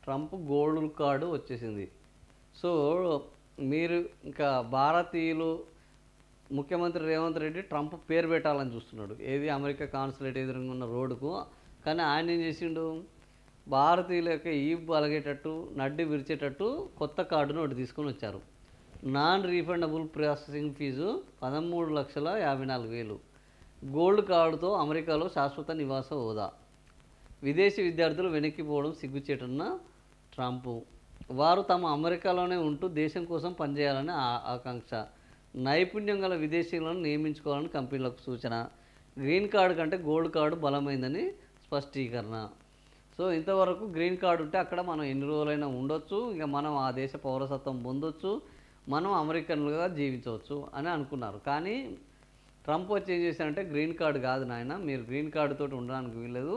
Trump gold card వచ్చేసింది. So మీరు ఇంకా భారతీయులు ముఖ్యమంత్రి రేవంత్ రెడ్డి ట్రంప్ పేరు పెట్టాలని చూస్తున్నాడు. ఏది అమెరికా కాన్సులేట్ ఎదురుగా ఉన్న రోడ్డుకు. కానీ ఆయన ఏం చేసిండు, భారతీయుల యొక్క ఈపు అలగేటట్టు నడ్డి విరిచేటట్టు కొత్త కార్డును ఒకటి తీసుకొని వచ్చారు. Non refundable processing fees 13,54,000. Gold కార్డుతో అమెరికాలో శాశ్వత నివాస హోదా. విదేశీ విద్యార్థులు వెనక్కిపోవడం సిగ్గుచేటన్న ట్రంప్. వారు తమ అమెరికాలోనే ఉంటూ దేశం కోసం పనిచేయాలని ఆకాంక్ష. నైపుణ్యం గల విదేశీయులను నియమించుకోవాలని కంపెనీలకు సూచన. గ్రీన్ కార్డు కంటే గోల్డ్ కార్డు బలమైందని స్పష్టీకరణ. సో ఇంతవరకు గ్రీన్ కార్డు ఉంటే అక్కడ మనం ఎన్ని రోజులైనా ఉండొచ్చు, ఇక మనం ఆ దేశ పౌరసత్వం పొందొచ్చు, మనం అమెరికన్లుగా జీవించవచ్చు అని అనుకున్నారు. కానీ ట్రంప్ వచ్చి ఏం చేశారంటే, గ్రీన్ కార్డు కాదు నాయన, మీరు గ్రీన్ కార్డుతో ఉండడానికి వీల్లేదు,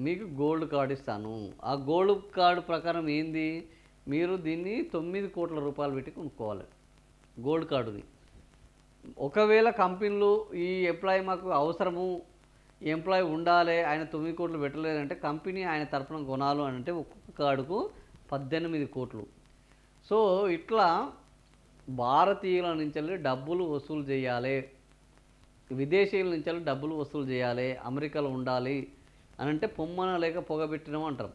మీకు గోల్డ్ కార్డు ఇస్తాను. ఆ గోల్డ్ కార్డు ప్రకారం ఏంది, మీరు దీన్ని 9 కోట్ల రూపాయలు పెట్టి కొనుక్కోవాలి గోల్డ్ కార్డుని. ఒకవేళ కంపెనీలు ఈ ఎంప్లాయీ మాకు అవసరము, ఎంప్లాయీ ఉండాలి, ఆయన 9 కోట్లు పెట్టలేదంటే కంపెనీ ఆయన తరఫున కొనాలి అని అంటే ఒక్కొక్క కార్డుకు 18 కోట్లు. సో ఇట్లా భారతీయుల నుంచి డబ్బులు వసూలు చేయాలి, విదేశీయుల నుంచి డబ్బులు వసూలు చేయాలి, అమెరికాలో ఉండాలి అని అంటే పొమ్మన లేక పొగబెట్టినాం అంటారు.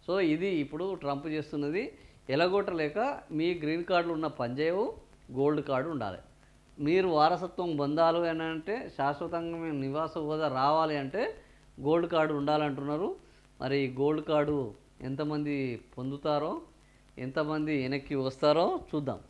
సో ఇది ఇప్పుడు ట్రంప్ చేస్తున్నది. ఎలగొట్టలేక మీ గ్రీన్ కార్డులు ఉన్న పనిచేయవు, గోల్డ్ కార్డు ఉండాలి. మీరు వారసత్వం పొందాలి అని అంటే, శాశ్వతంగా మేము నివాస హోదా రావాలి అంటే గోల్డ్ కార్డు ఉండాలంటున్నారు. మరి గోల్డ్ కార్డు ఎంతమంది పొందుతారో, ఎంతమంది వెనక్కి వస్తారో చూద్దాం.